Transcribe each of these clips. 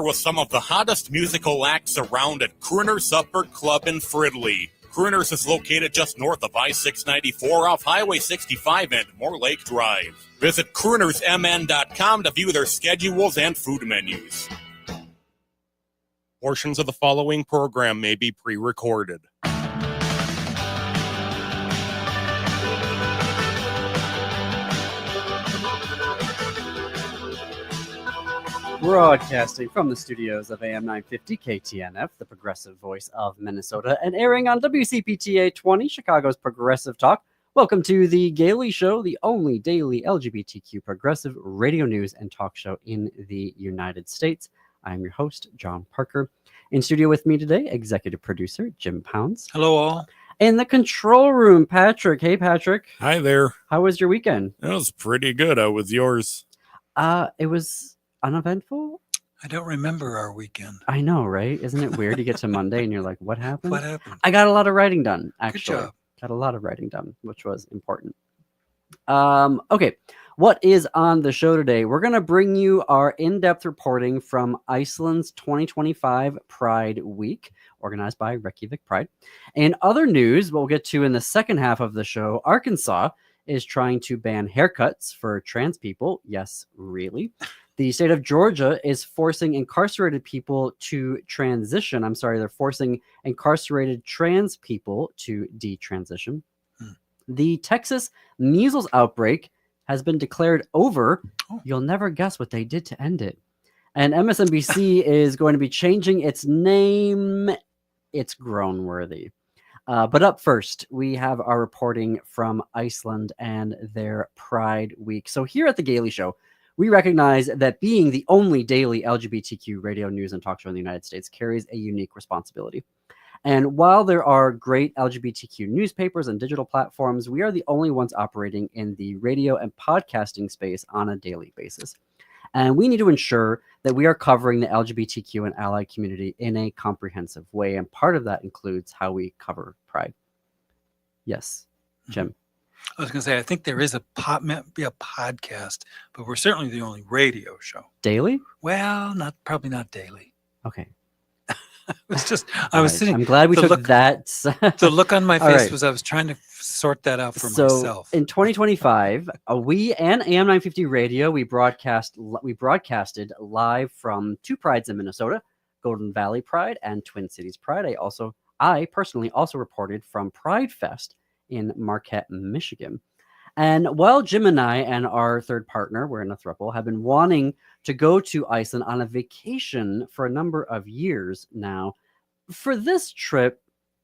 with some of the hottest musical acts around at Crooner's Supper Club in Fridley. Crooner's is located just north of I-694 off Highway 65 and Moore Lake Drive. Visit croonersmn.com to view their schedules and food menus. Portions of the following program may be pre-recorded. Broadcasting from the studios of AM 950 KTNF, the progressive voice of Minnesota, and airing on WCPTA 20, Chicago's Progressive Talk. Welcome to The Gailey Show, the only daily LGBTQ progressive radio news and talk show in the United States. I'm your host, John Parker. In studio with me today, executive producer Jim Pounds. Hello, all. In the control room, Patrick. Hey, Patrick. Hi there. How was your weekend? It was pretty good. How was yours? It was uneventful. I don't remember our weekend. I know, right? Isn't it weird? You get to Monday and you're like, what happened? What happened? I got a lot of writing done, actually. Good job. Got a lot of writing done, which was important. Okay, what is on the show today? We're going to bring you our in-depth reporting from Iceland's 2025 Pride Week, organized by Reykjavik Pride. And other news we'll get to in the second half of the show, Arkansas is trying to ban haircuts for trans people. Yes, really. The state of Georgia is forcing incarcerated people to transition. They're forcing incarcerated trans people to detransition. The Texas measles outbreak has been declared over. You'll never guess what they did to end it. And MSNBC is going to be changing its name. It's grown worthy. But up first, we have our reporting from Iceland and their Pride Week. So here at The Gailey Show, we recognize that being the only daily LGBTQ radio news and talk show in the United States carries a unique responsibility. And while there are great LGBTQ newspapers and digital platforms, we are the only ones operating in the radio and podcasting space on a daily basis. And we need to ensure that we are covering the LGBTQ and allied community in a comprehensive way. And part of that includes how we cover Pride. Yes, Jim. I was going to say, I think there is might be a podcast, but we're certainly the only radio show. Daily? Well, probably not daily. Okay. It's just, I was sitting. I'm glad we took that. The look on my face right. was I was trying to sort that out for so myself. In 2025, we and AM 950 Radio, we broadcasted live from two prides in Minnesota, Golden Valley Pride and Twin Cities Pride. I personally also reported from Pride Fest in Marquette, Michigan. And while Jim and I and our third partner, we're in a throuple, have been wanting to go to Iceland on a vacation for a number of years now, for this trip,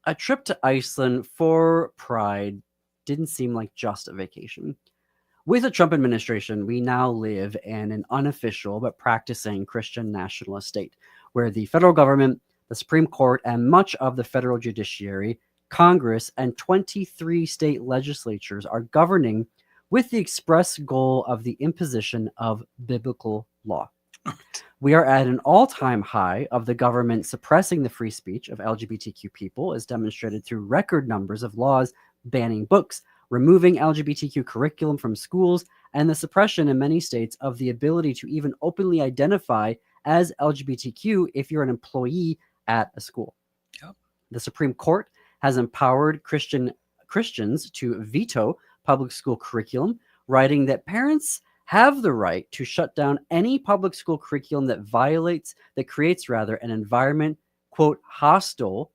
a trip to Iceland for Pride didn't seem like just a vacation. With the Trump administration, we now live in an unofficial but practicing Christian nationalist state, where the federal government, the Supreme Court, and much of the federal judiciary, Congress, and 23 state legislatures are governing with the express goal of the imposition of biblical law. We are at an all-time high of the government suppressing the free speech of LGBTQ people, as demonstrated through record numbers of laws banning books, removing LGBTQ curriculum from schools, and the suppression in many states of the ability to even openly identify as LGBTQ if you're an employee at a school. Yep. The Supreme Court has empowered Christians to veto public school curriculum, writing that parents have the right to shut down any public school curriculum that creates an environment, quote, hostile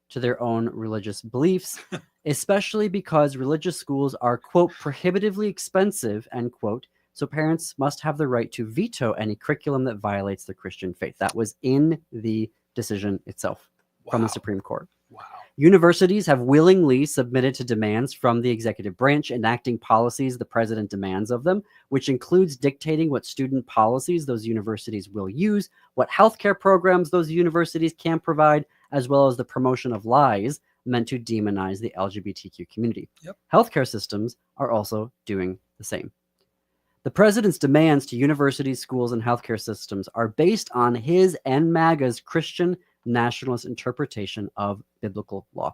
to their own religious beliefs, especially because religious schools are, quote, prohibitively expensive, end quote. So parents must have the right to veto any curriculum that violates the Christian faith. That was in the decision itself from the Supreme Court. Wow. Universities have willingly submitted to demands from the executive branch, enacting policies the president demands of them, which includes dictating what student policies those universities will use, what healthcare programs those universities can provide, as well as the promotion of lies meant to demonize the LGBTQ community. Yep. Healthcare systems are also doing the same. The president's demands to universities, schools, and healthcare systems are based on his and MAGA's Christian nationalist interpretation of biblical law.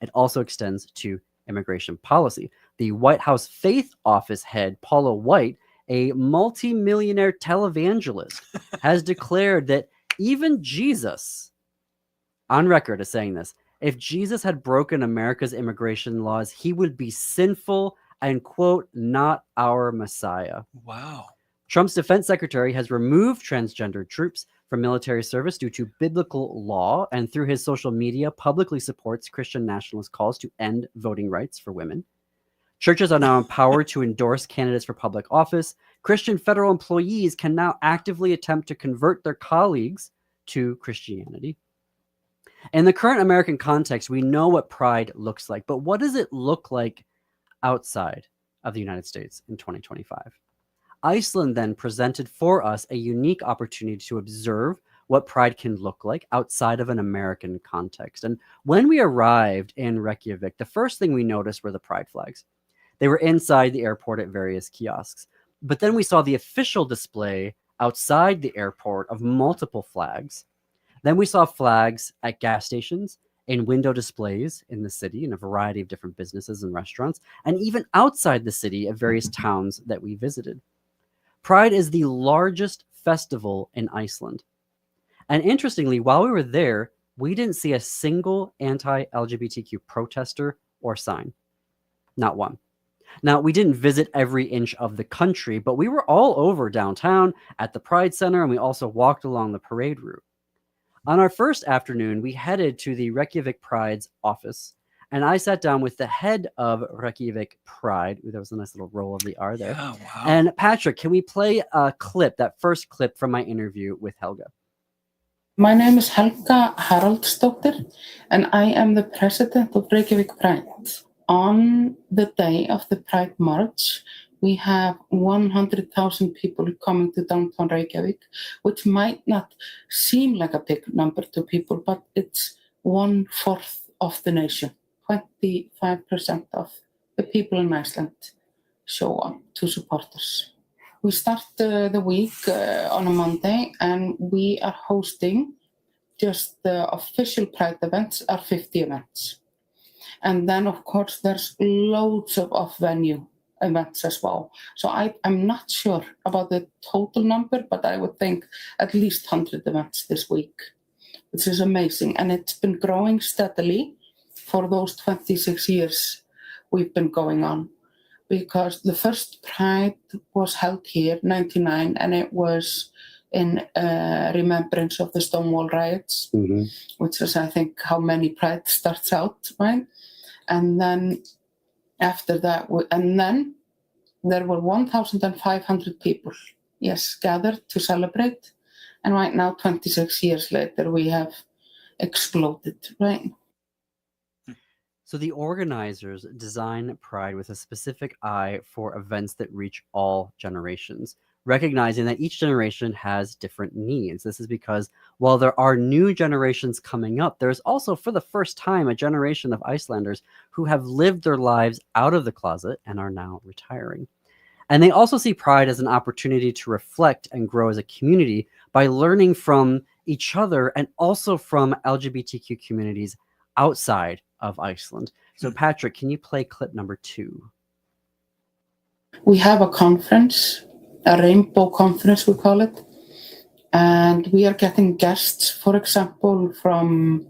It also extends to immigration policy. The White House Faith Office head, Paula White, a multi-millionaire televangelist, has declared that Even Jesus, on record, is saying this. If Jesus had broken America's immigration laws, he would be sinful and, quote, not our Messiah. Wow. Trump's defense secretary has removed transgender troops from military service due to biblical law, and through his social media publicly supports Christian nationalist calls to end voting rights for women. Churches are now empowered to endorse candidates for public office. Christian federal employees can now actively attempt to convert their colleagues to Christianity. In the current American context, we know what pride looks like, but what does it look like outside of the United States in 2025? Iceland then presented for us a unique opportunity to observe what pride can look like outside of an American context. And when we arrived in Reykjavik, the first thing we noticed were the pride flags. They were inside the airport at various kiosks. But then we saw the official display outside the airport of multiple flags. Then we saw flags at gas stations, in window displays in the city, in a variety of different businesses and restaurants, and even outside the city at various towns that we visited. Pride is the largest festival in Iceland. And interestingly, while we were there, we didn't see a single anti-LGBTQ protester or sign. Not one. Now, we didn't visit every inch of the country, but we were all over downtown at the Pride Center, and we also walked along the parade route. On our first afternoon, we headed to the Reykjavik Pride's office, and I sat down with the head of Reykjavik Pride. Ooh, there was a nice little roll of the R there. Yeah, wow. And Patrick, can we play a clip, that first clip from my interview with Helga? My name is Helga Haraldsdóttir, and I am the president of Reykjavik Pride. On the day of the Pride March, we have 100,000 people coming to downtown Reykjavik, which might not seem like a big number to people, but it's 1/4 of the nation. 25% of the people in Iceland show up to support us. We start the week on a Monday, and we are hosting just the official Pride events are 50 events. And then, of course, there's loads of venue events as well. So I'm not sure about the total number, but I would think at least 100 events this week, which is amazing. And it's been growing steadily for those 26 years we've been going on. Because the first Pride was held here, 99, and it was in remembrance of the Stonewall riots, which is, I think, how many Pride starts out, right? And then after that, and then there were 1,500 people, yes, gathered to celebrate. And right now, 26 years later, we have exploded, right? So the organizers design Pride with a specific eye for events that reach all generations, recognizing that each generation has different needs. This is because while there are new generations coming up, there's also, for the first time, a generation of Icelanders who have lived their lives out of the closet and are now retiring. And they also see Pride as an opportunity to reflect and grow as a community by learning from each other and also from LGBTQ communities outside of Iceland. So Patrick, can you play clip number 2? We have a conference, a rainbow conference we call it, and we are getting guests, for example, from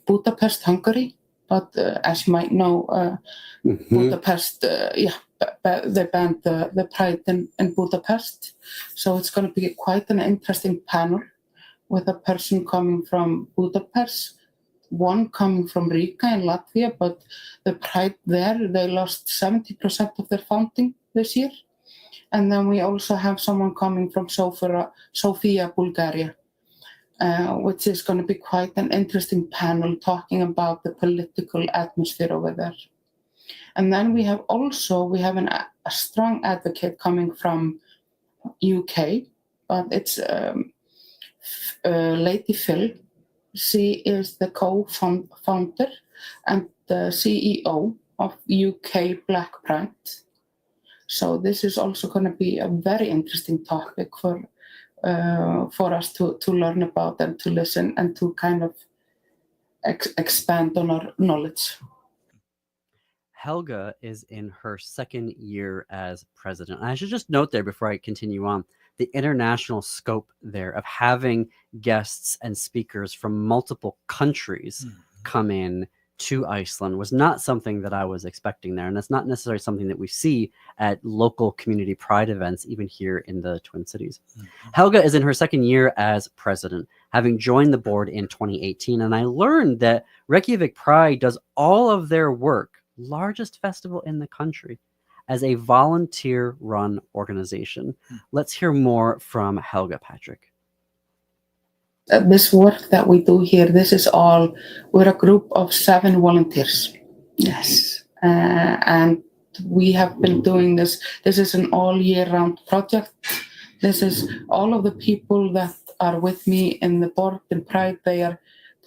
Budapest, Hungary. But as you might know, Budapest, they banned the Pride in Budapest. So it's going to be quite an interesting panel with a person coming from Budapest, one coming from Riga in Latvia, but the Pride there, they lost 70% of their funding this year. And then we also have someone coming from Sofia, Bulgaria, which is going to be quite an interesting panel talking about the political atmosphere over there. And then we have a strong advocate coming from UK, but it's Lady Phil. She is the co-founder and the CEO of UK Black Pride. So this is also going to be a very interesting topic for us to learn about and to listen and to kind of expand on our knowledge. Helga is in her second year as president. And I should just note there before I continue on, the international scope there of having guests and speakers from multiple countries come in to Iceland was not something that I was expecting there. And that's not necessarily something that we see at local community pride events, even here in the Twin Cities. Helga is in her second year as president, having joined the board in 2018. And I learned that Reykjavik Pride does all of their work, largest festival in the country, as a volunteer-run organization. Let's hear more from Helga, Patrick. This work that we do here, this is all, we're a group of 7 volunteers. Yes. And we have been doing this. This is an all year round project. This is all of the people that are with me in the board in Pride. They are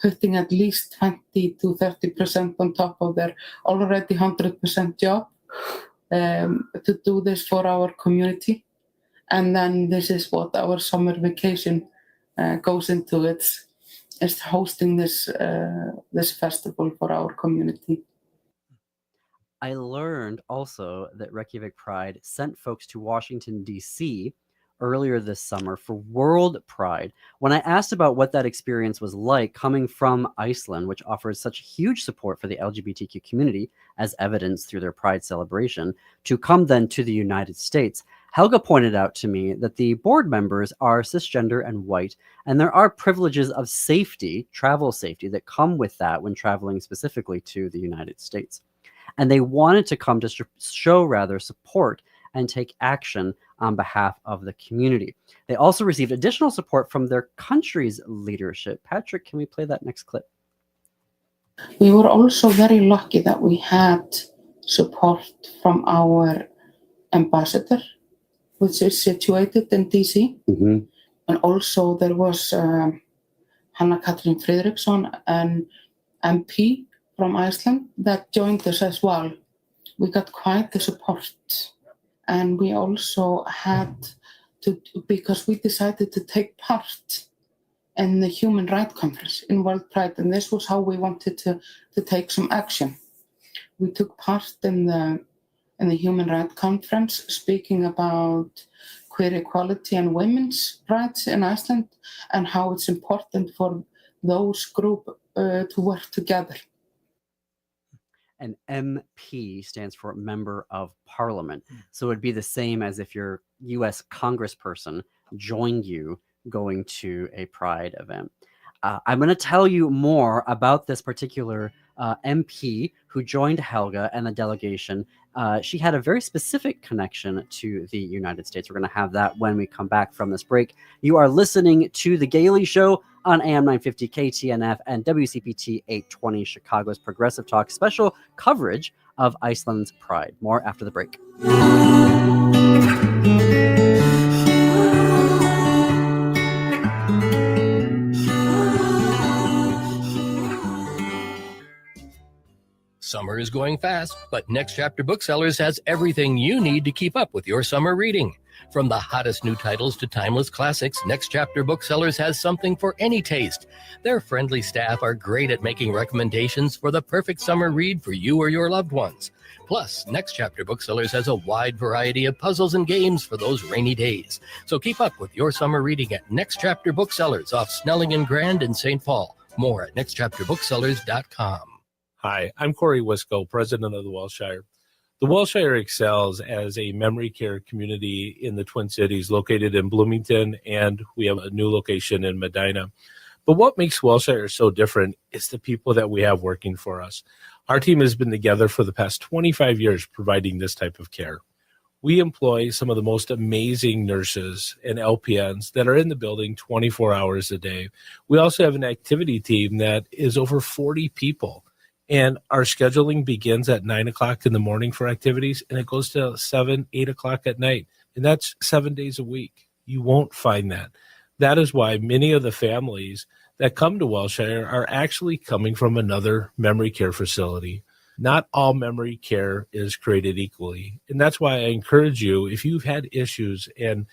putting at least 20 to 30% on top of their already 100% job to do this for our community. And then this is what our summer vacation goes into. It's hosting this festival for our community. I learned also that Reykjavik Pride sent folks to Washington, D.C. earlier this summer for World Pride. When I asked about what that experience was like coming from Iceland, which offers such huge support for the LGBTQ community, as evidenced through their Pride celebration, to come then to the United States, Helga pointed out to me that the board members are cisgender and white, and there are privileges of safety, travel safety, that come with that when traveling specifically to the United States. And they wanted to come to show support and take action on behalf of the community. They also received additional support from their country's leadership. Patrick, can we play that next clip? We were also very lucky that we had support from our ambassador, which is situated in DC. And also there was Hanna Katrín Friðriksson, an MP from Iceland, that joined us as well. We got quite the support. And we also had to, because we decided to take part in the Human Rights Conference in World Pride, and this was how we wanted to take some action. We took part in the Human Rights Conference, speaking about queer equality and women's rights in Iceland, and how it's important for those groups to work together. An MP stands for Member of Parliament. So it'd be the same as if your U.S. congressperson joined you going to a Pride event. I'm going to tell you more about this particular MP who joined Helga and the delegation. She had a very specific connection to the United States. We're going to have that when we come back from this break. You are listening to The Gailey Show on AM 950 KTNF and WCPT 820, Chicago's Progressive Talk, special coverage of Iceland's Pride. More after the break. Summer is going fast, but Next Chapter Booksellers has everything you need to keep up with your summer reading. From the hottest new titles to timeless classics, Next Chapter Booksellers has something for any taste. Their friendly staff are great at making recommendations for the perfect summer read for you or your loved ones. Plus, Next Chapter Booksellers has a wide variety of puzzles and games for those rainy days. So keep up with your summer reading at Next Chapter Booksellers off Snelling and Grand in St. Paul. More at nextchapterbooksellers.com. Hi, I'm Corey Wisco, president of the Welshire. The Welshire excels as a memory care community in the Twin Cities, located in Bloomington, and we have a new location in Medina. But what makes Welshire so different is the people that we have working for us. Our team has been together for the past 25 years providing this type of care. We employ some of the most amazing nurses and LPNs that are in the building 24 hours a day. We also have an activity team that is over 40 people. And our scheduling begins at 9 o'clock in the morning for activities, and it goes to 7, 8 o'clock at night. And that's 7 days a week. You won't find that. That is why many of the families that come to Welshire are actually coming from another memory care facility. Not all memory care is created equally. And that's why I encourage you, if you've had issues and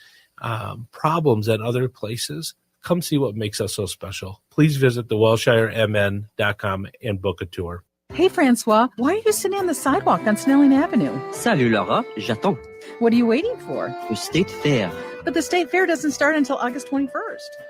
problems at other places, come see what makes us so special. Please visit thewelshiremn.com and book a tour. Hey, Francois, why are you sitting on the sidewalk on Snelling Avenue? Salut Laura, j'attends. What are you waiting for? Le State Fair. But the state fair doesn't start until August 21st.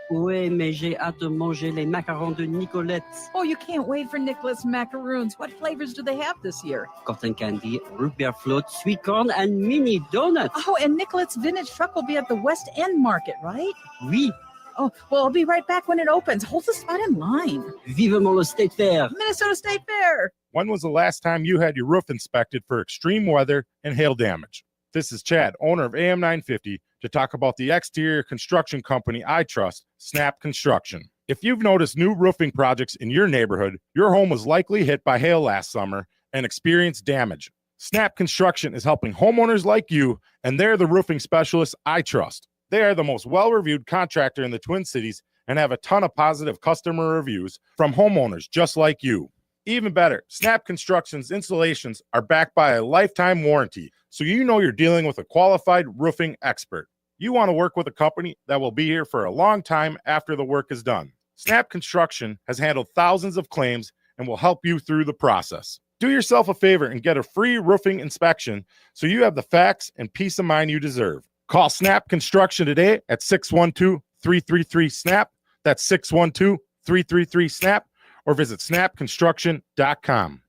Ouais, mais j'ai hâte de manger les macarons de Nicolette. Oh, you can't wait for Nicholas macaroons. What flavors do they have this year? Cotton candy, root beer float, sweet corn, and mini donuts. Oh, and Nicholas Vintage Truck will be at the West End Market, right? Oui, Oh, well, I'll be right back when it opens. Hold the spot in line. vivement le State Fair. Minnesota State Fair. When was the last time you had your roof inspected for extreme weather and hail damage? This is Chad, owner of AM 950, to talk about the exterior construction company I trust, Snap Construction. If you've noticed new roofing projects in your neighborhood, your home was likely hit by hail last summer and experienced damage. Snap Construction is helping homeowners like you, and they're the roofing specialists I trust. They are the most well-reviewed contractor in the Twin Cities and have a ton of positive customer reviews from homeowners just like you. Even better, Snap Construction's installations are backed by a lifetime warranty, so you know you're dealing with a qualified roofing expert. You want to work with a company that will be here for a long time after the work is done. Snap Construction has handled thousands of claims and will help you through the process. Do yourself a favor and get a free roofing inspection so you have the facts and peace of mind you deserve. Call Snap Construction today at 612-333-SNAP. That's 612-333-SNAP. Or visit snapconstruction.com.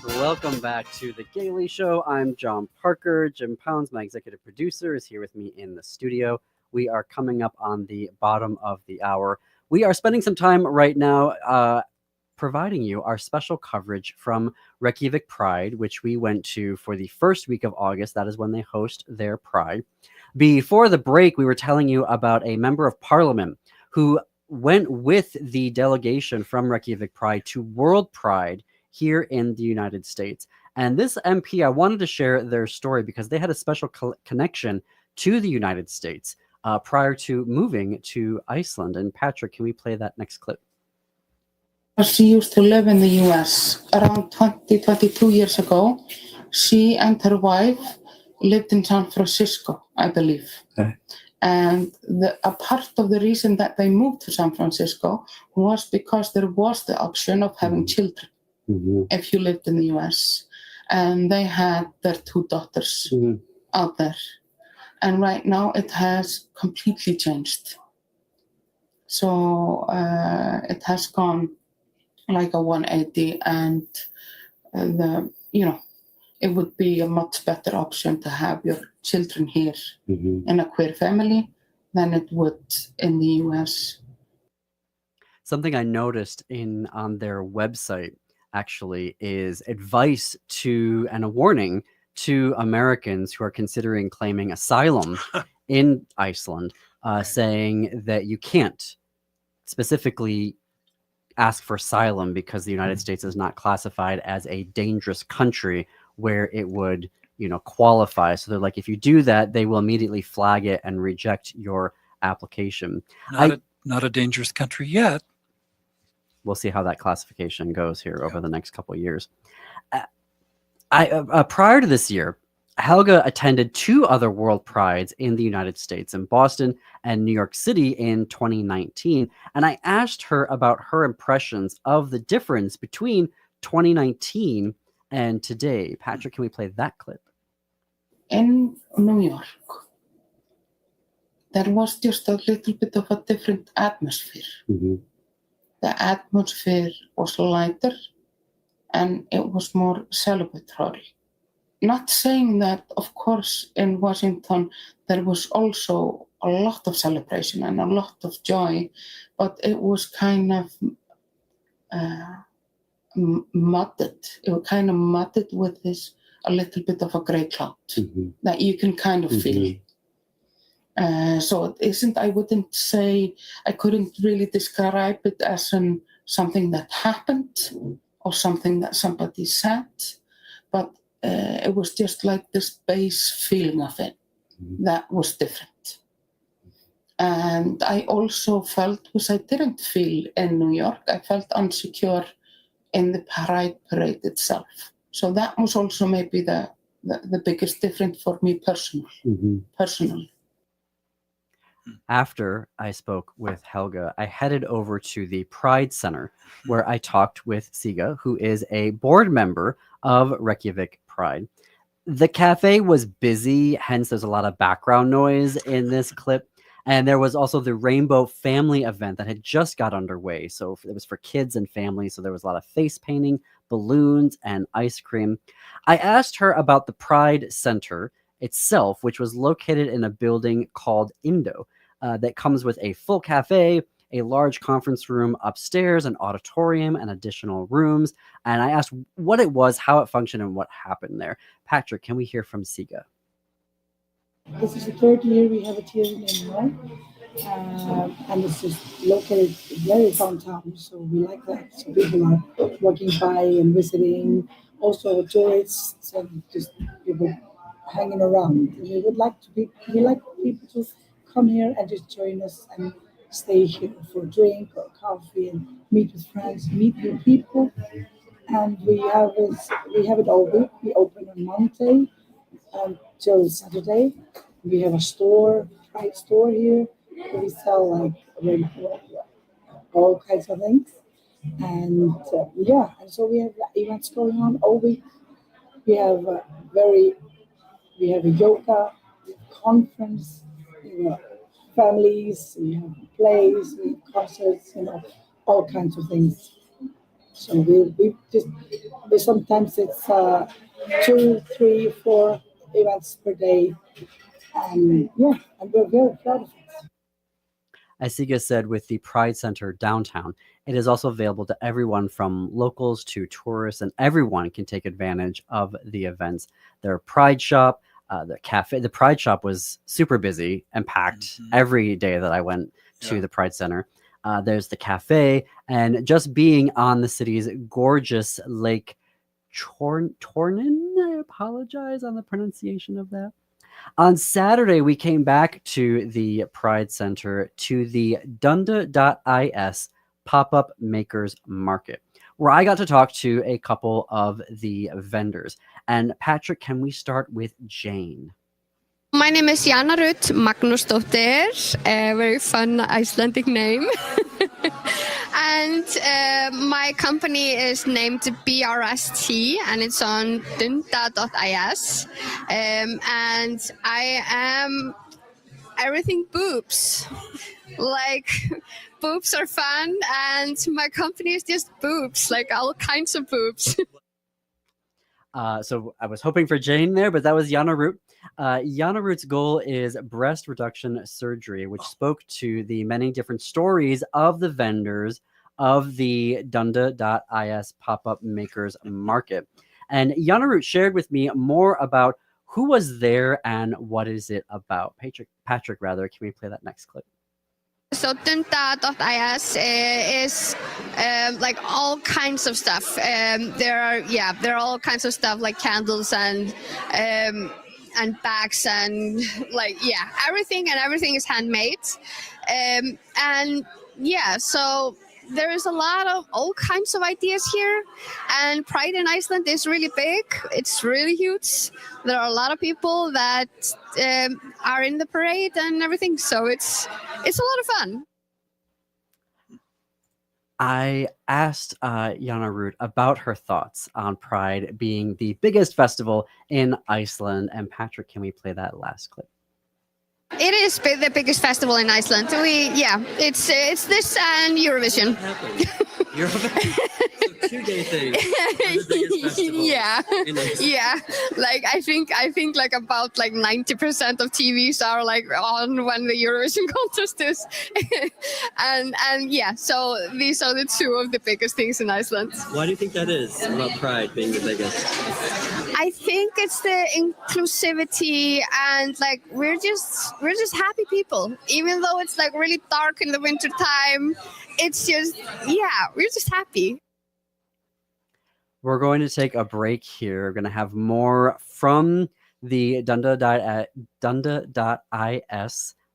Welcome back to The Gailey Show. I'm John Parker. Jim Pounds, my executive producer, is here with me in the studio. We are coming up on the bottom of the hour. We are spending some time right now providing you our special coverage from Reykjavik Pride, which we went to for the first week of August. That is when they host their Pride. Before the break, we were telling you about a member of parliament who went with the delegation from Reykjavik Pride to World Pride here in the United States. And this MP, I wanted to share their story because they had a special connection to the United States prior to moving to Iceland. And Patrick, can we play that next clip? She used to live in the US around 22 years ago. She and her wife lived in San Francisco, I believe. Okay. And a part of the reason that they moved to San Francisco was because there was the option of having children if you lived in the US. And they had their 2 daughters out there. And right now it has completely changed. So it has gone like a 180, and it would be a much better option to have your children here in a queer family than it would in the US. Something I noticed on their website actually is advice to and a warning to Americans who are considering claiming asylum in Iceland, saying that you can't specifically ask for asylum because the United States is not classified as a dangerous country where it would, qualify. So they're like, if you do that, they will immediately flag it and reject your application. Not a dangerous country yet. We'll see how that classification goes here over the next couple of years. Prior to this year, Helga attended 2 other World Prides in the United States, in Boston and New York City in 2019. And I asked her about her impressions of the difference between 2019 and today. Patrick, can we play that clip? In New York, there was just a little bit of a different atmosphere. The atmosphere was lighter and it was more celebratory. Not saying that, of course, in Washington, there was also a lot of celebration and a lot of joy, but it was kind of mudded. It was kind of mudded with this, a little bit of a gray cloud that you can kind of feel. So it isn't, I wouldn't say, I couldn't really describe it as something that happened or something that somebody said, but it was just like this base feeling of it that was different. And I also felt, which I didn't feel in New York, I felt insecure in the Pride Parade itself. So that was also maybe the biggest difference for me personally. After I spoke with Helga, I headed over to the Pride Center where I talked with Siga, who is a board member of Reykjavik Pride. The cafe was busy, hence there's a lot of background noise in this clip. And there was also the Rainbow Family event that had just got underway. So it was for kids and families. So there was a lot of face painting, balloons, and ice cream. I asked her about the Pride Center itself, which was located in a building called Indo that comes with a full cafe, a large conference room upstairs, an auditorium, and additional rooms. And I asked what it was, how it functioned, and what happened there. Patrick, can we hear from Siga? This is the third year we have it here in Illinois, and it's just located very downtown, so we like that. So people are walking by and visiting, also tourists and just people hanging around. And we like people to come here and just join us and stay here for a drink or coffee and meet with friends, meet new people. And we have it all week. We open on Monday until Saturday. We have a store, Pride store here, where we sell all kinds of things. And and so we have events going on all week. We have we have a yoga conference, families, we have plays, we have concerts, all kinds of things. So we sometimes it's 2, 3, 4 events per day, and we're very proud of it. As Siga said, with the Pride Center downtown, it is also available to everyone from locals to tourists, and everyone can take advantage of the events. Their Pride Shop, the cafe, the Pride Shop was super busy and packed every day that I went to the Pride Center. There's the cafe, and just being on the city's gorgeous Lake Tornin, I apologize on the pronunciation of that. On Saturday, we came back to the Pride Center to the Dunda.is pop-up makers market, where I got to talk to a couple of the vendors. And Patrick, can we start with Jane? My name is Jana Ruth Magnúsdóttir, a very fun Icelandic name. And my company is named BRST, and it's on dunda.is. And I am everything boobs. Like, boobs are fun, and my company is just boobs, like all kinds of boobs. So I was hoping for Jane there, but that was Jana Ruth. Jana Ruth's goal is breast reduction surgery, which spoke to the many different stories of the vendors of the Dunda.is pop-up makers market. And Jana Ruth shared with me more about who was there and what is it about. Patrick, can we play that next clip? So Dunda.is is like all kinds of stuff. There are all kinds of stuff like candles and bags and everything is handmade. So there is a lot of all kinds of ideas here, and Pride in Iceland is really big. It's really huge. There are a lot of people that are in the parade and everything, so it's a lot of fun. I asked Jana Ruth about her thoughts on Pride being the biggest festival in Iceland. And Patrick, can we play that last clip? It is the biggest festival in Iceland. It's this and Eurovision. It's a 2-day thing. The biggest festival. Like I think like about 90% of TVs are like on when the Eurovision contest is, so these are the two of the biggest things in Iceland. Why do you think that is about Pride being the biggest? I think it's the inclusivity, and we're just happy people, even though it's really dark in the winter time. It's just we're just happy. We're going to take a break here. We're going to have more from the Dunda.is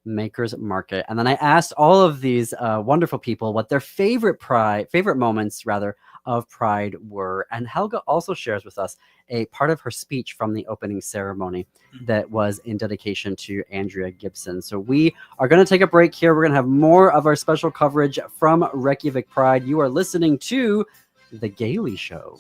Makers Market. And then I asked all of these wonderful people what their favorite moments of Pride were. And Helga also shares with us a part of her speech from the opening ceremony that was in dedication to Andrea Gibson. So we are going to take a break here. We're going to have more of our special coverage from Reykjavik Pride. You are listening to The Gailey Show.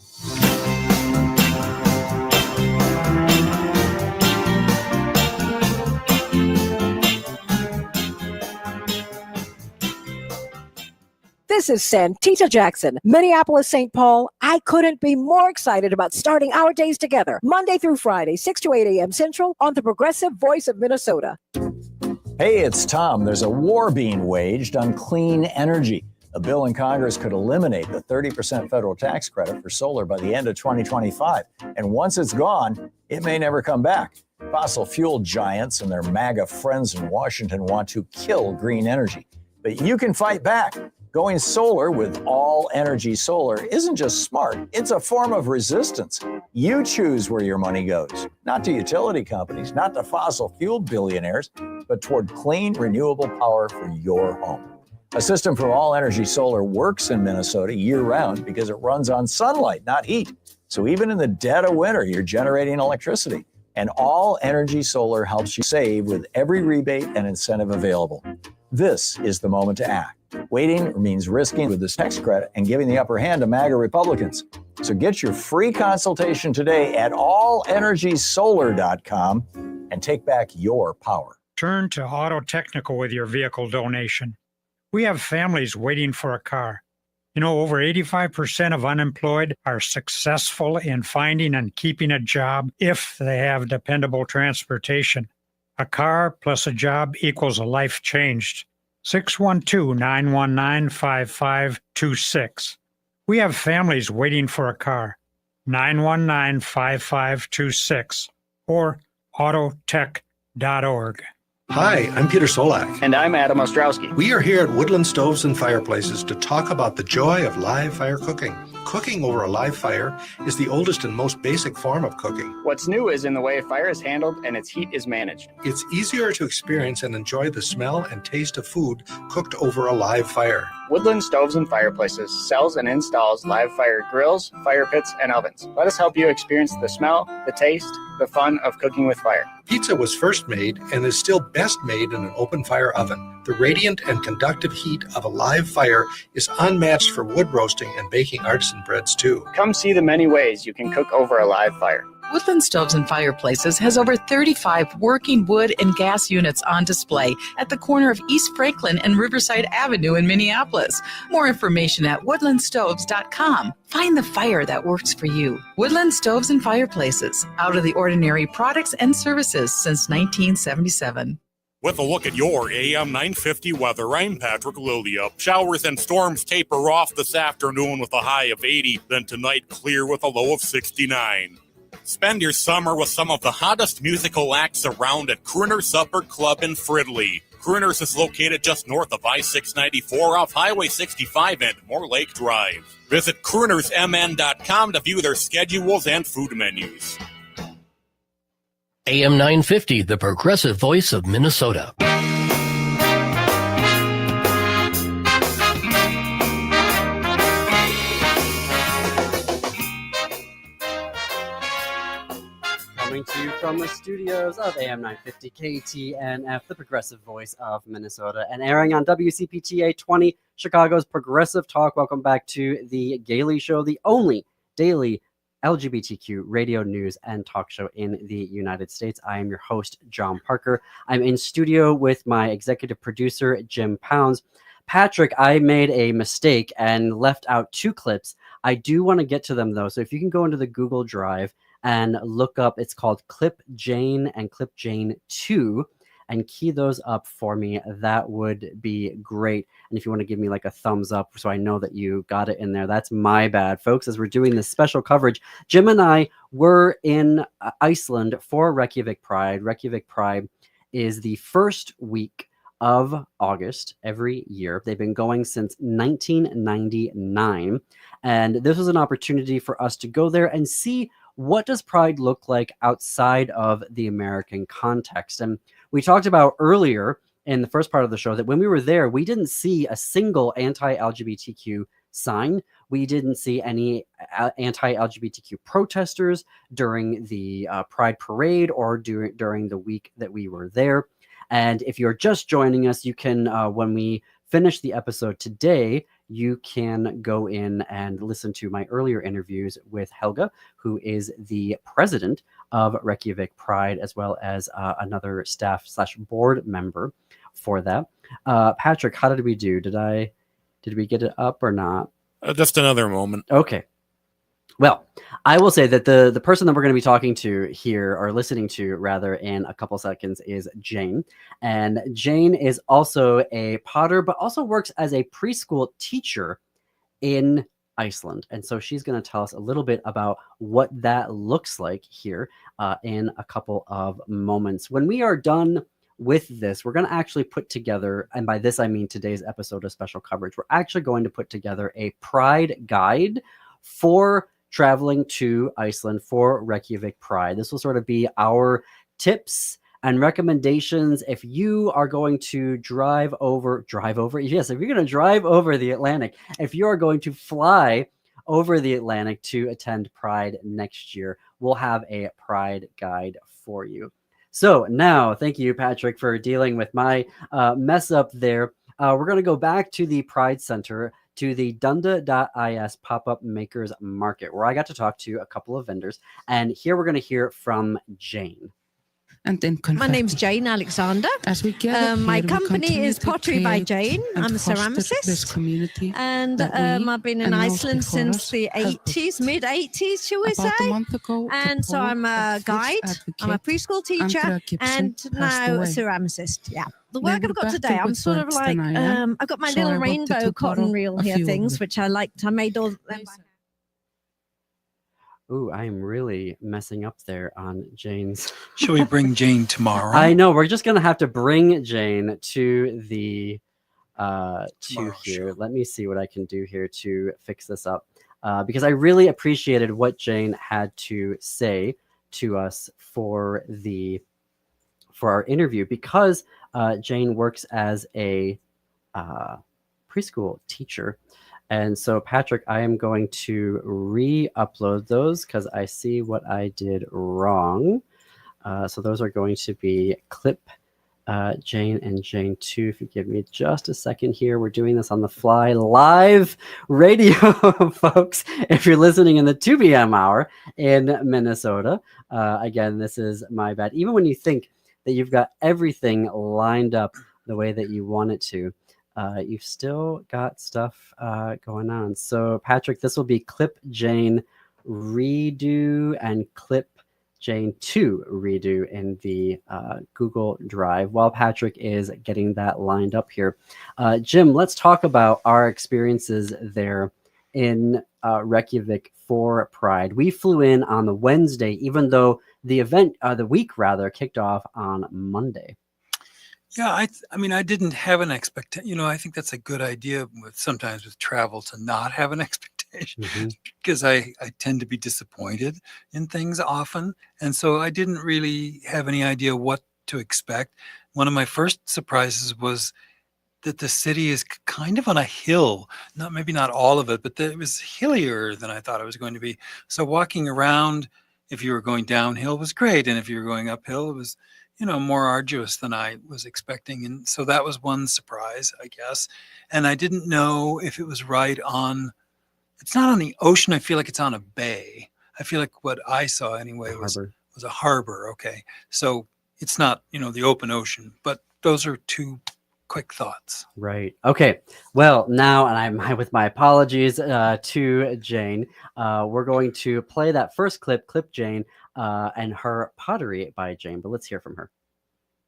This is Santita Jackson, Minneapolis, St. Paul. I couldn't be more excited about starting our days together, Monday through Friday, 6 to 8 a.m. Central on the Progressive Voice of Minnesota. Hey, it's Tom. There's a war being waged on clean energy. A bill in Congress could eliminate the 30% federal tax credit for solar by the end of 2025. And once it's gone, it may never come back. Fossil fuel giants and their MAGA friends in Washington want to kill green energy. But you can fight back. Going solar with All Energy Solar isn't just smart, it's a form of resistance. You choose where your money goes, not to utility companies, not to fossil fuel billionaires, but toward clean, renewable power for your home. A system from All Energy Solar works in Minnesota year-round because it runs on sunlight, not heat. So even in the dead of winter, you're generating electricity. And All Energy Solar helps you save with every rebate and incentive available. This is the moment to act. Waiting means risking with this tax credit and giving the upper hand to MAGA Republicans. So get your free consultation today at allenergysolar.com and take back your power. Turn to Auto Technical with your vehicle donation. We have families waiting for a car. You know, over 85% of unemployed are successful in finding and keeping a job if they have dependable transportation. A car plus a job equals a life changed. 612-919-5526. We have families waiting for a car. 919-5526 or autotech.org. Hi, I'm Peter Solak. And I'm Adam Ostrowski. We are here at Woodland Stoves and Fireplaces to talk about the joy of live fire cooking. Cooking over a live fire is the oldest and most basic form of cooking. What's new is in the way fire is handled and its heat is managed. It's easier to experience and enjoy the smell and taste of food cooked over a live fire. Woodland Stoves and Fireplaces sells and installs live fire grills, fire pits, and ovens. Let us help you experience the smell, the taste, the fun of cooking with fire. Pizza was first made and is still best made in an open fire oven. The radiant and conductive heat of a live fire is unmatched for wood roasting and baking artisan breads too. Come see the many ways you can cook over a live fire. Woodland Stoves and Fireplaces has over 35 working wood and gas units on display at the corner of East Franklin and Riverside Avenue in Minneapolis. More information at woodlandstoves.com. Find the fire that works for you. Woodland Stoves and Fireplaces. Out of the ordinary products and services since 1977. With a look at your AM 950 weather, I'm Patrick Lilia. Showers and storms taper off this afternoon with a high of 80, then tonight clear with a low of 69. Spend your summer with some of the hottest musical acts around at Crooner's Supper Club in Fridley. Crooner's is located just north of I-694 off Highway 65 and Moore Lake Drive. Visit croonersmn.com to view their schedules and food menus. AM 950, the progressive voice of Minnesota. Coming to you from the studios of AM 950 KTNF, the progressive voice of Minnesota, and airing on WCPTA 20, Chicago's Progressive Talk. Welcome back to the Gailey Show, the only daily LGBTQ radio news and talk show in the United States. I am your host, John Parker. I'm in studio with my executive producer, Jim Pounds. Patrick, I made a mistake and left out 2 clips. I do want to get to them, though. So if you can go into the Google Drive and look up, it's called Clip Jane and Clip Jane 2, and key those up for me. That would be great. And if you want to give me like a thumbs up so I know that you got it in there, that's my bad, folks. As we're doing this special coverage, Jim and I were in Iceland for Reykjavik Pride. Reykjavik Pride is the first week of August every year. They've been going since 1999. And this was an opportunity for us to go there and see what does Pride look like outside of the American context. And we talked about earlier in the first part of the show that when we were there, we didn't see a single anti-LGBTQ sign. We didn't see any anti-LGBTQ protesters during the Pride Parade or during the week that we were there. And if you're just joining us, you can, when we finish the episode today, you can go in and listen to my earlier interviews with Helga, who is the president of Reykjavik Pride, as well as another staff/board member for that. Patrick, how did we do? Did we get it up or not? Just another moment. Okay. Well, I will say that the person that we're going to be talking to here, or listening to rather, in a couple seconds is Jane. And Jane is also a potter, but also works as a preschool teacher in Iceland. And so she's going to tell us a little bit about what that looks like here in a couple of moments. When we are done with this, we're going to actually put together, and by this I mean today's episode of special coverage, we're actually going to put together a Pride guide for traveling to Iceland for Reykjavik Pride. This will sort of be our tips and recommendations if you are going to drive over, yes, if you're going to drive over the Atlantic, if you are going to fly over the Atlantic to attend Pride next year, we'll have a Pride guide for you. So now, thank you, Patrick, for dealing with my mess up there. We're going to go back to the Pride Center, to the Dunda.is pop-up makers market, where I got to talk to a couple of vendors. And here we're going to hear from Jane. And then my name's Jane Alexander. As we my company is Pottery by Jane. I'm a ceramicist. And I've been in Iceland since the 80s, mid-80s, shall we say. And so I'm a guide, I'm a preschool teacher, and now a ceramicist. Yeah. The work I've got today, I'm sort of like, I've got my little rainbow cotton reel here things, which I liked. I made all them. Ooh, I am really messing up there on Jane's. Shall we bring Jane tomorrow? I know, we're just going to have to bring Jane to the to here. Show. Let me see what I can do here to fix this up. Because I really appreciated what Jane had to say to us for our interview, because Jane works as a preschool teacher. And so, Patrick, I am going to re-upload those because I see what I did wrong. So those are going to be clip Jane and Jane 2. If you give me just a second here, we're doing this on the fly, live radio, folks. If you're listening in the 2 p.m. hour in Minnesota, again, this is my bad. Even when you think that you've got everything lined up the way that you want it to, you've still got stuff going on. So, Patrick, this will be clip Jane redo and clip Jane 2 redo in the Google Drive while Patrick is getting that lined up here. Jim, let's talk about our experiences there in Reykjavik for Pride. We flew in on the Wednesday, even though the event, the week rather, kicked off on Monday. Yeah, I mean, I didn't have an expectation. I think that's a good idea sometimes with travel to not have an expectation, because I tend to be disappointed in things often. And so I didn't really have any idea what to expect. One of my first surprises was that the city is kind of on a hill, maybe not all of it, but it was hillier than I thought it was going to be. So walking around, if you were going downhill, was great. And if you were going uphill, it was more arduous than I was expecting. And so that was one surprise, I guess. And I didn't know if it was right on, it's not on the ocean. I feel like it's on a bay. I feel like what I saw anyway was a harbor. Okay. So it's not, the open ocean, but those are two quick thoughts. Right. Okay. Well, now, and I'm with my apologies to Jane, we're going to play that first clip Jane, and her Pottery by Jane, but let's hear from her.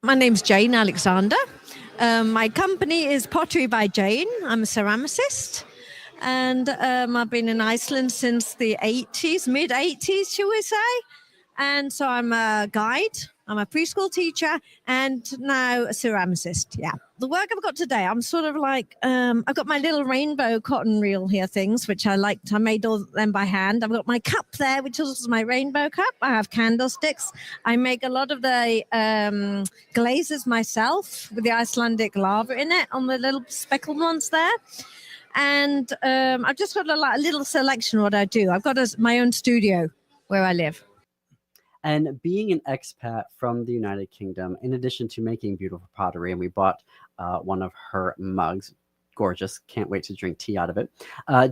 My name's Jane Alexander. My company is Pottery by Jane. I'm a ceramicist. And I've been in Iceland since the 80s, mid-80s, shall we say. And so I'm a guide, I'm a preschool teacher and now a ceramicist. Yeah. The work I've got today, I'm sort of like, I've got my little rainbow cotton reel here things, which I liked. I made all them by hand. I've got my cup there, which is my rainbow cup. I have candlesticks. I make a lot of the glazes myself with the Icelandic lava in it on the little speckled ones there. And I've just got a little selection of what I do. I've got my own studio where I live. And being an expat from the United Kingdom, in addition to making beautiful pottery, and we bought one of her mugs, gorgeous, can't wait to drink tea out of it.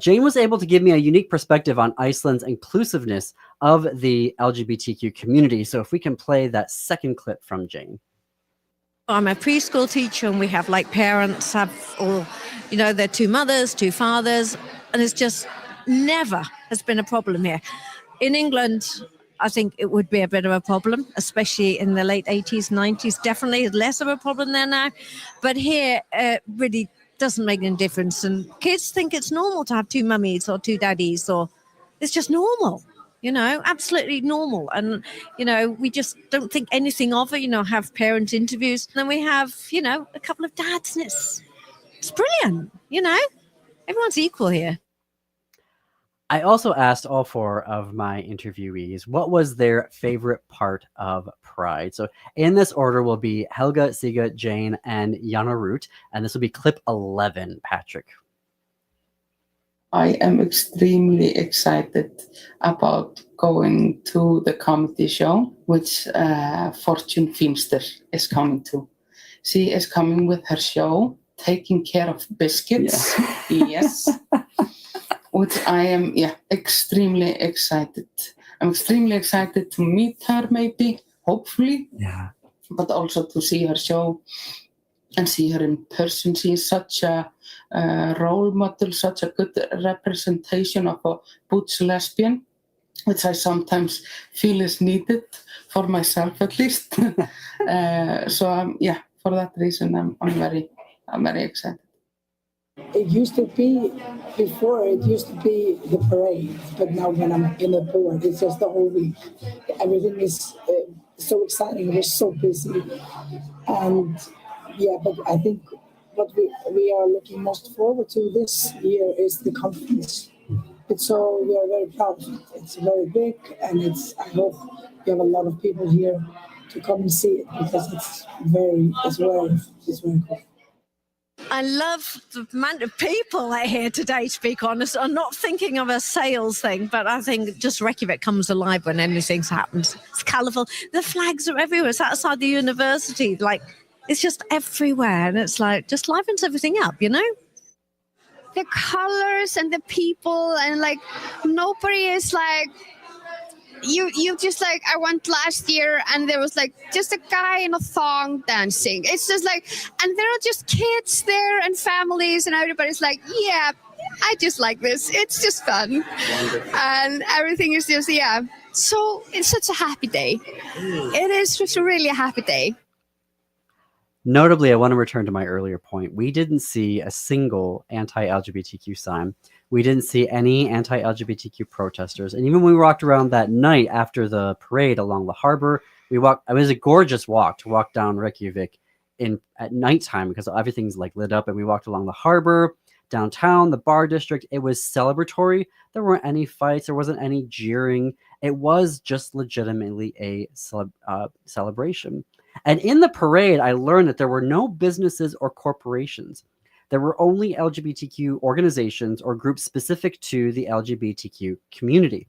Jane was able to give me a unique perspective on Iceland's inclusiveness of the LGBTQ community. So if we can play that second clip from Jane. I'm a preschool teacher, and we have like parents have all, they're two mothers, two fathers, and it's just never has been a problem here. In England, I think it would be a bit of a problem, especially in the late 80s, 90s. Definitely less of a problem there now. But here, it really doesn't make any difference. And kids think it's normal to have two mummies or two daddies, or it's just normal, absolutely normal. And, we just don't think anything of it, have parent interviews. And then we have, a couple of dads, and it's brilliant, everyone's equal here. I also asked all four of my interviewees what was their favorite part of Pride. So in this order will be Helga, Siga, Jane, and Jana Ruth. And this will be clip 11, Patrick. I am extremely excited about going to the comedy show, which Fortune Feimster is coming to. She is coming with her show, Taking Care of Biscuits. Yeah. Yes. Which I am, extremely excited. I'm extremely excited to meet her, maybe, hopefully. Yeah. But also to see her show and see her in person. She is such a role model, such a good representation of a butch lesbian, which I sometimes feel is needed for myself, at least. So, for that reason, I'm very excited. It used to be, before, it used to be the parade, but now when I'm in the board, it's just the whole week. Everything is so exciting, we're so busy. And but I think what we are looking most forward to this year is the conference. So we are very proud of it. It's very big, and I hope we have a lot of people here to come and see it, because it's very cool. I love the amount of people out here today, to be honest. I'm not thinking of a sales thing, but I think just Reykjavik comes alive when anything happens. It's colourful. The flags are everywhere. It's outside the university. It's just everywhere. And it's just livens everything up, The colours and the people, and nobody is you just I went last year, and there was just a guy in a thong dancing. It's just and there are just kids there and families, and everybody's yeah, I just like this. It's just fun. Wonderful. And everything is just, so it's such a happy day. It is just really a happy day. Notably, I want to return to my earlier point. We didn't see a single anti-LGBTQ sign. We didn't see any anti-LGBTQ protesters. And even when we walked around that night after the parade along the harbor, it was a gorgeous walk to walk down Reykjavik at nighttime, because everything's lit up. And we walked along the harbor, downtown, the bar district. It was celebratory. There weren't any fights. There wasn't any jeering. It was just legitimately a celebration. And in the parade, I learned that there were no businesses or corporations. There were only LGBTQ organizations or groups specific to the LGBTQ community.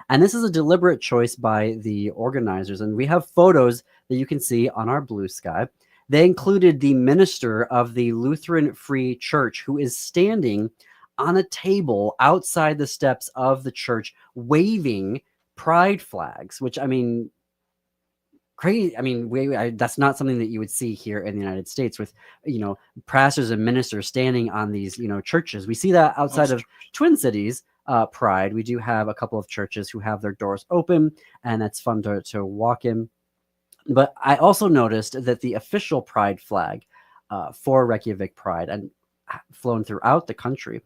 And this is a deliberate choice by the organizers. And we have photos that you can see on our blue sky. They included the minister of the Lutheran Free Church, who is standing on a table outside the steps of the church, waving pride flags, which, crazy. That's not something that you would see here in the United States, with pastors and ministers standing on these churches. We see that outside of Twin Cities Pride. We do have a couple of churches who have their doors open, and that's fun to walk in. But I also noticed that the official Pride flag for Reykjavik Pride, and flown throughout the country,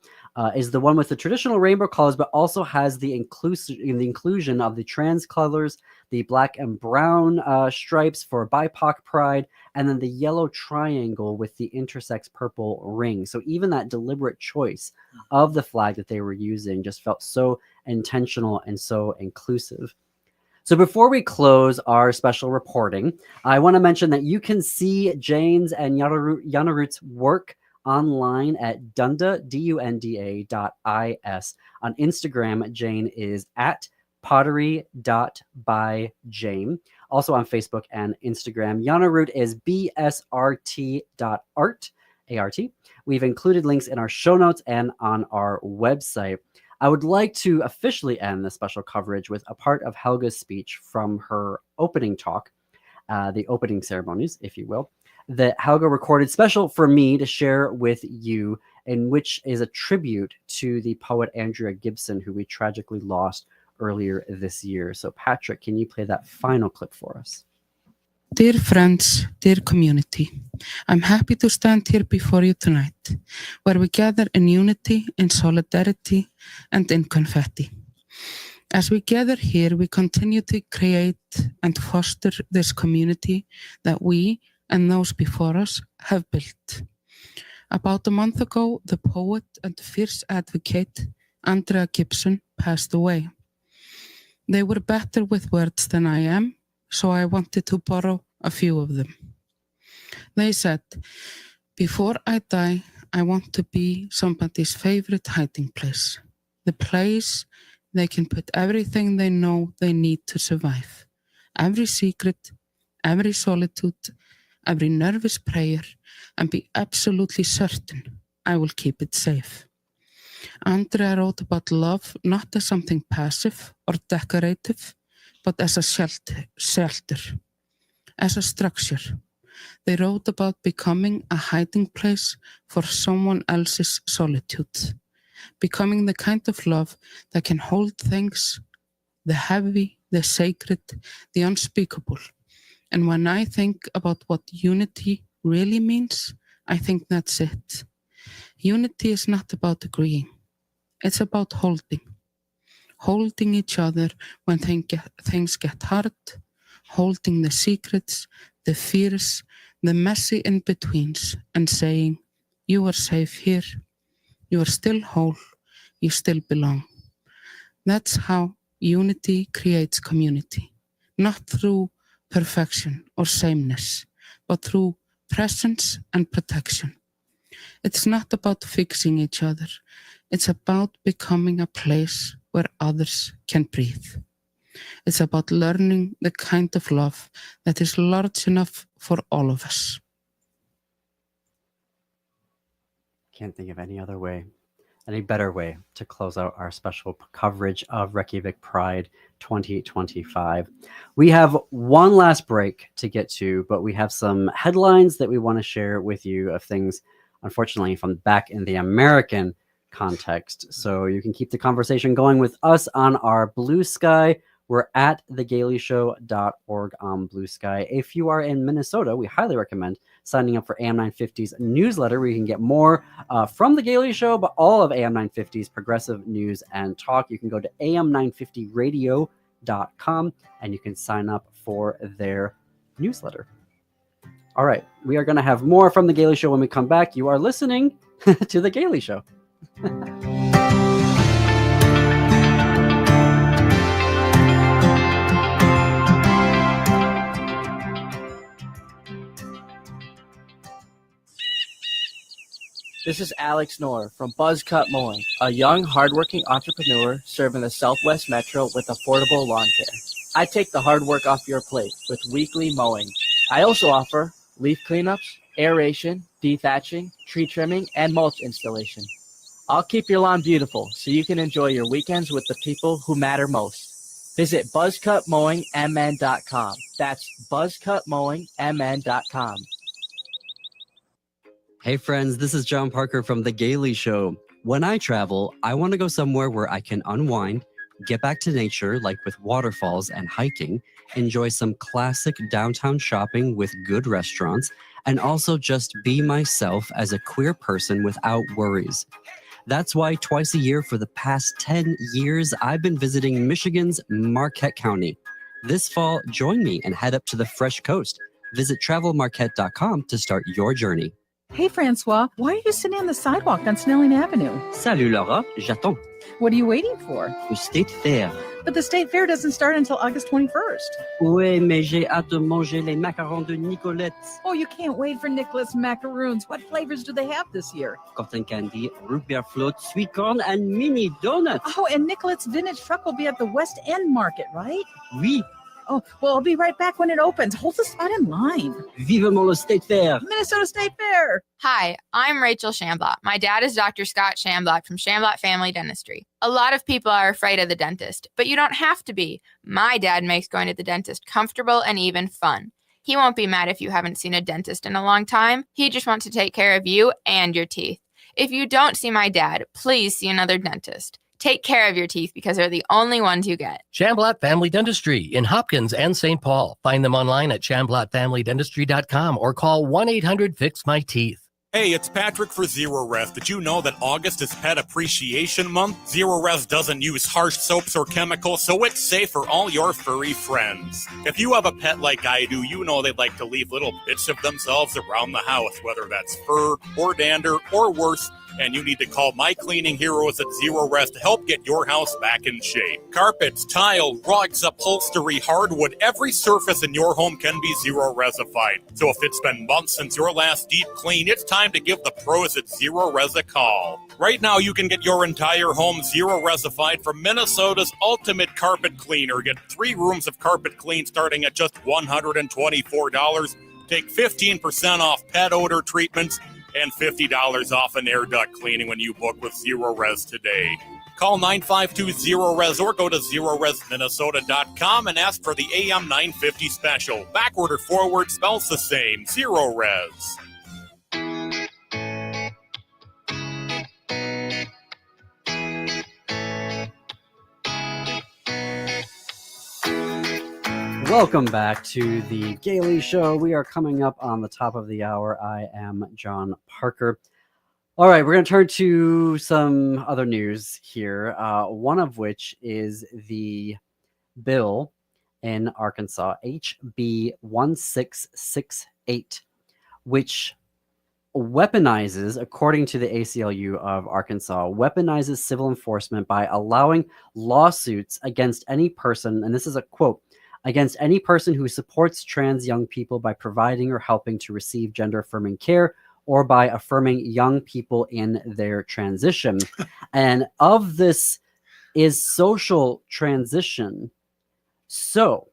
is the one with the traditional rainbow colors, but also has the inclusion of the trans colors, the black and brown stripes for BIPOC pride, and then the yellow triangle with the intersex purple ring. So even that deliberate choice of the flag that they were using just felt so intentional and so inclusive. So before we close our special reporting, I want to mention that you can see Jane's and Yanarut's work online at dunda, dunda.is. On Instagram, Jane is at pottery.byjane. Also on Facebook and Instagram, Yanarut is bsrt.art, A-R-T. We've included links in our show notes and on our website. I would like to officially end this special coverage with a part of Helga's speech from her opening talk, the opening ceremonies, if you will, that Helga recorded special for me to share with you, in which is a tribute to the poet Andrea Gibson, who we tragically lost earlier this year. So Patrick, can you play that final clip for us? Dear friends, dear community, I'm happy to stand here before you tonight, where we gather in unity, in solidarity, and in confetti. As we gather here, we continue to create and foster this community that we and those before us have built. About a month ago, the poet and fierce advocate Andrea Gibson passed away. They were better with words than I am, so I wanted to borrow a few of them. They said, "Before I die, I want to be somebody's favorite hiding place, the place they can put everything they know they need to survive, every secret, every solitude, every nervous prayer, and be absolutely certain I will keep it safe." Andrea wrote about love not as something passive or decorative, but as a shelter, as a structure. They wrote about becoming a hiding place for someone else's solitude, becoming the kind of love that can hold things, the heavy, the sacred, the unspeakable. And when I think about what unity really means, I think that's it. Unity is not about agreeing. It's about holding each other when things get hard, holding the secrets, the fears, the messy in-betweens, and saying, you are safe here, you are still whole, you still belong. That's how unity creates community, not through perfection or sameness, but through presence and protection. It's not about fixing each other. It's about becoming a place where others can breathe. It's about learning the kind of love that is large enough for all of us. Can't think of any other way, any better way to close out our special coverage of Reykjavik Pride 2025. We have one last break to get to, but we have some headlines that we want to share with you of things, unfortunately, from back in the American context. So you can keep the conversation going with us on our Blue Sky. We're at thegaleyshow.org on Blue Sky. If you are in Minnesota, we highly recommend signing up for AM 950's newsletter, where you can get more from The Gailey Show, but all of AM 950's progressive news and talk. You can go to am950radio.com and you can sign up for their newsletter. All right, we are going to have more from The Gailey Show when we come back. You are listening to The Gailey Show. This is Alex Knorr from Buzz Cut Mowing, a young, hardworking entrepreneur serving the Southwest Metro with affordable lawn care. I take the hard work off your plate with weekly mowing. I also offer leaf cleanups, aeration, dethatching, tree trimming, and mulch installation. I'll keep your lawn beautiful so you can enjoy your weekends with the people who matter most. Visit buzzcutmowingmn.com. That's buzzcutmowingmn.com. Hey friends, this is John Parker from The Gailey Show. When I travel, I want to go somewhere where I can unwind, get back to nature, like with waterfalls and hiking, enjoy some classic downtown shopping with good restaurants, and also just be myself as a queer person without worries. That's why twice a year for the past 10 years, I've been visiting Michigan's Marquette County. This fall, join me and head up to the Fresh Coast. Visit travelmarquette.com to start your journey. Hey, Francois, why are you sitting on the sidewalk on Snelling Avenue? Salut Laura, j'attends. What are you waiting for? Le State Fair. But the state fair doesn't start until August 21st. Oui, mais j'ai hâte de manger les macarons de Nicolette. Oh, you can't wait for Nicholas macaroons. What flavors do they have this year? Cotton candy, root beer float, sweet corn, and mini donuts. Oh, and Nicolette's vintage truck will be at the West End Market, right? Oui. Oh, well, I'll be right back when it opens. Hold the spot in line. Vivement le State Fair. Minnesota State Fair. Hi, I'm Rachel Shamblock. My dad is Dr. Scott Shamblock from Shamblock Family Dentistry. A lot of people are afraid of the dentist, but you don't have to be. My dad makes going to the dentist comfortable and even fun. He won't be mad if you haven't seen a dentist in a long time. He just wants to take care of you and your teeth. If you don't see my dad, please see another dentist. Take care of your teeth because they're the only ones you get. Shamblock Family Dentistry in Hopkins and St. Paul. Find them online at shamblockfamilydentistry.com or call 1-800-FIX-MY-TEETH. Hey, it's Patrick for Zero Res. Did you know that August is Pet Appreciation Month? Zero Res doesn't use harsh soaps or chemicals, so it's safe for all your furry friends. If you have a pet like I do, you know they'd like to leave little bits of themselves around the house, whether that's fur or dander or worse, and you need to call my cleaning heroes at Zero Res to help get your house back in shape. Carpets, tile, rugs, upholstery, hardwood, every surface in your home can be Zero Resified. So if it's been months since your last deep clean, it's time to give the pros at Zero Res a call. Right now, you can get your entire home Zero Resified from Minnesota's ultimate carpet cleaner. Get 3 rooms of carpet clean starting at just $124. Take 15% off pet odor treatments and $50 off an air duct cleaning when you book with Zero Res today. Call 952-ZERO-RES or go to ZeroResMinnesota.com and ask for the AM 950 special. Backward or forward spells the same. Zero Res. Welcome back to the Gailey Show. We are coming up on the top of the hour. I am John Parker. All right, we're going to turn to some other news here, one of which is the bill in Arkansas, HB 1668, which weaponizes, according to the ACLU of Arkansas, weaponizes civil enforcement by allowing lawsuits against any person, and this is a quote, against any person who supports trans young people by providing or helping to receive gender-affirming care or by affirming young people in their transition. And of this is social transition. So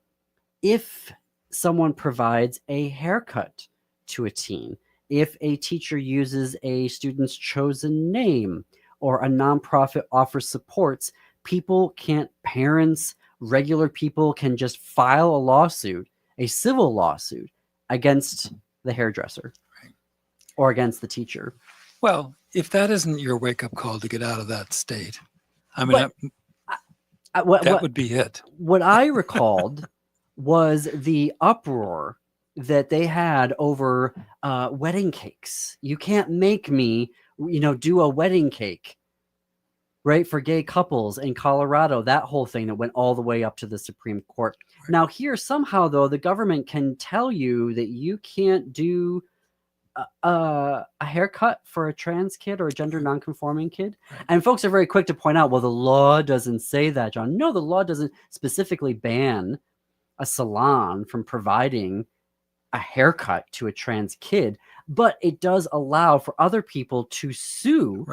if someone provides a haircut to a teen, if a teacher uses a student's chosen name or a nonprofit offers supports, parents, regular people can just file a lawsuit, a civil lawsuit against the hairdresser or against the teacher. Well, if that isn't your wake-up call to get out of that state, I mean, that would be it. What I recalled was the uproar that they had over wedding cakes. You can't make me, do a wedding cake, right, for gay couples in Colorado, that whole thing that went all the way up to the Supreme Court. Right. Now here, somehow, though, the government can tell you that you can't do a haircut for a trans kid or a gender nonconforming kid. Right. And folks are very quick to point out, well, the law doesn't say that, John. No, the law doesn't specifically ban a salon from providing a haircut to a trans kid, but it does allow for other people to sue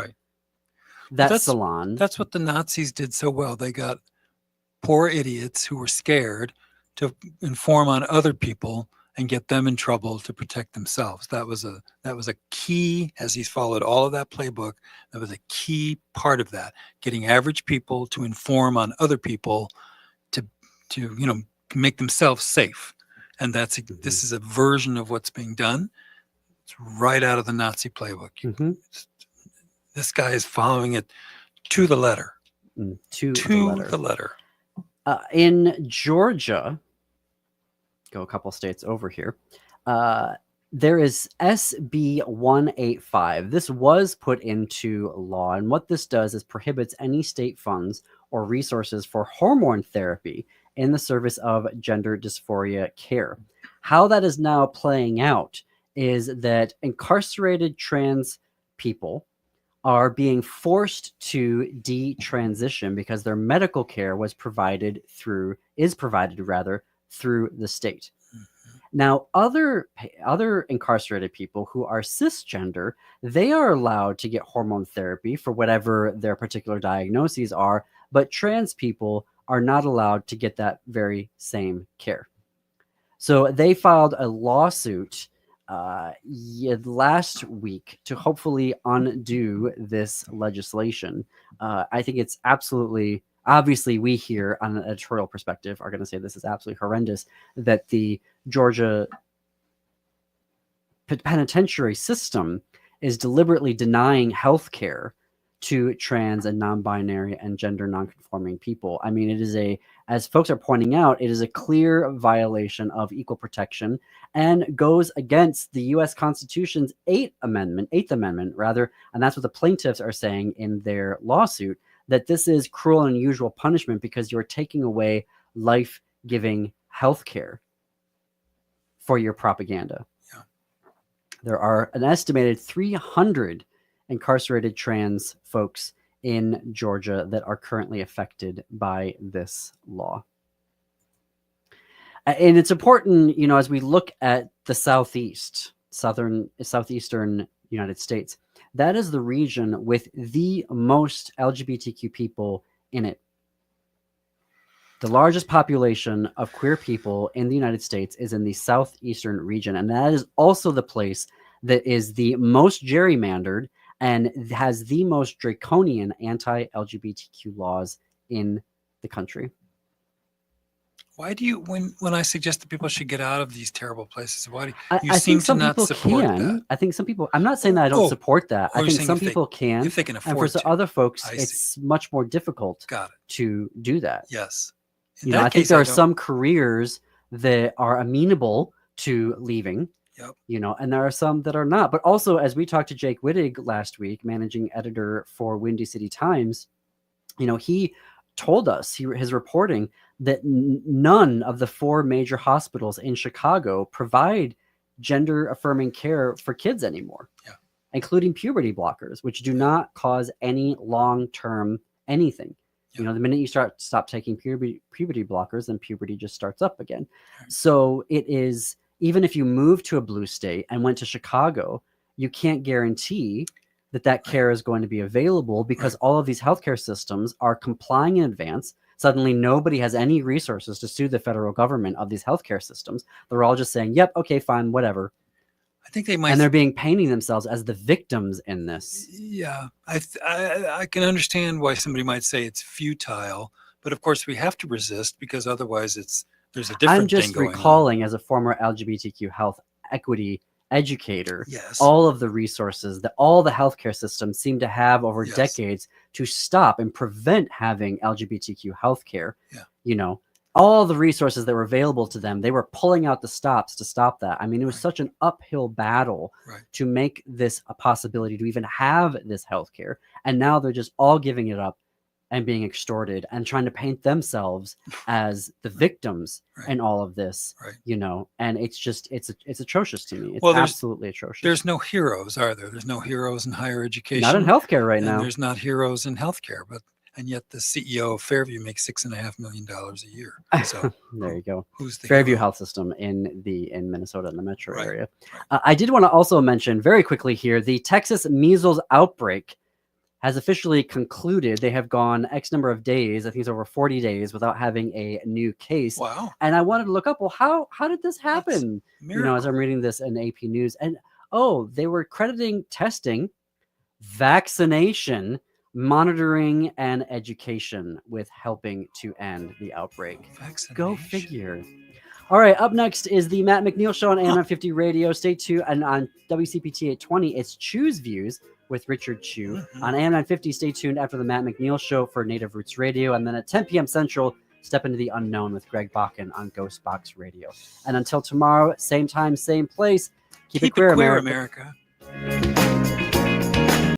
that salon. That's what the Nazis did so well. They got poor idiots who were scared to inform on other people and get them in trouble to protect themselves. That was a key, as he's followed all of that playbook, that was a key part of that, getting average people to inform on other people to make themselves safe. And this is a version of what's being done. It's right out of the Nazi playbook. Mm-hmm. This guy is following it to the letter. To the letter. The letter. In Georgia, go a couple states over here. There is SB 185. This was put into law, and what this does is prohibits any state funds or resources for hormone therapy in the service of gender dysphoria care. How that is now playing out is that incarcerated trans people are being forced to detransition because their medical care is provided through the state. Now, other incarcerated people who are cisgender, they are allowed to get hormone therapy for whatever their particular diagnoses are, but trans people are not allowed to get that very same care. So they filed a lawsuit last week to hopefully undo this legislation. I think it's absolutely, obviously we here on an editorial perspective are going to say this is absolutely horrendous that the Georgia penitentiary system is deliberately denying health care to trans and non-binary and gender non-conforming people. I mean, it is as folks are pointing out, it is a clear violation of equal protection and goes against the U.S. Constitution's Eighth Amendment, and that's what the plaintiffs are saying in their lawsuit, that this is cruel and unusual punishment because you're taking away life-giving health care for your propaganda. Yeah. There are an estimated 300 incarcerated trans folks in Georgia that are currently affected by this law. And it's important, as we look at the southeastern United States, that is the region with the most LGBTQ people in it. The largest population of queer people in the United States is in the southeastern region, and that is also the place that is the most gerrymandered and has the most draconian anti-LGBTQ laws in the country. Why do you, when I suggest that people should get out of these terrible places, why do you I seem think some to not people support can. that? I think some people, I'm not saying that I don't support that. I you're think saying some if they- people can. if they can and for afford some to. other folks, I it's much more difficult to do that. Yes. I think case, there I are don't- some careers that are amenable to leaving, and there are some that are not. But also, as we talked to Jake Wittig last week, managing editor for Windy City Times, he told us, his reporting, that none of the 4 major hospitals in Chicago provide gender-affirming care for kids anymore, including puberty blockers, which do not cause any long-term anything. The minute you stop taking puberty blockers, then puberty just starts up again. So it is, even if you move to a blue state and went to Chicago, you can't guarantee that care is going to be available because all of these healthcare systems are complying in advance. Suddenly, nobody has any resources to sue the federal government of these healthcare systems. They're all just saying, yep, okay, fine, whatever. I think they might. And they're being painting themselves as the victims in this. Yeah, I can understand why somebody might say it's futile, but of course we have to resist because otherwise there's a different I'm just thing going on. recalling, as a former LGBTQ health equity educator, all of the resources that all the healthcare systems seem to have over decades to stop and prevent having LGBTQ healthcare. All the resources that were available to them, they were pulling out the stops to stop that. I mean, it was such an uphill battle to make this a possibility to even have this healthcare. And now they're just all giving it up and being extorted and trying to paint themselves as the victims in all of this, and it's just, it's atrocious to me. It's absolutely atrocious. There's no heroes, are there? There's no heroes in higher education. Not in healthcare right and now. There's not heroes in healthcare, and yet the CEO of Fairview makes $6.5 million a year. So there you go. Who's the Fairview Health System in Minnesota, in the metro area. I did want to also mention very quickly here, the Texas measles outbreak has officially concluded. They have gone X number of days, I think it's over 40 days, without having a new case. Wow. And I wanted to look up, well, how did this happen? As I'm reading this in AP News. And they were crediting testing, vaccination, monitoring, and education with helping to end the outbreak. Go figure. All right, up next is the Matt McNeil Show on AM 50 Radio. Stay tuned. And on WCPT 820, it's Choose Views with Richard Chu. On AM 950, stay tuned after the Matt McNeil Show for Native Roots Radio. And then at 10 p.m. Central, Step into the unknown with Greg Bakken on Ghost Box Radio. And until tomorrow, same time, same place, keep it queer, America.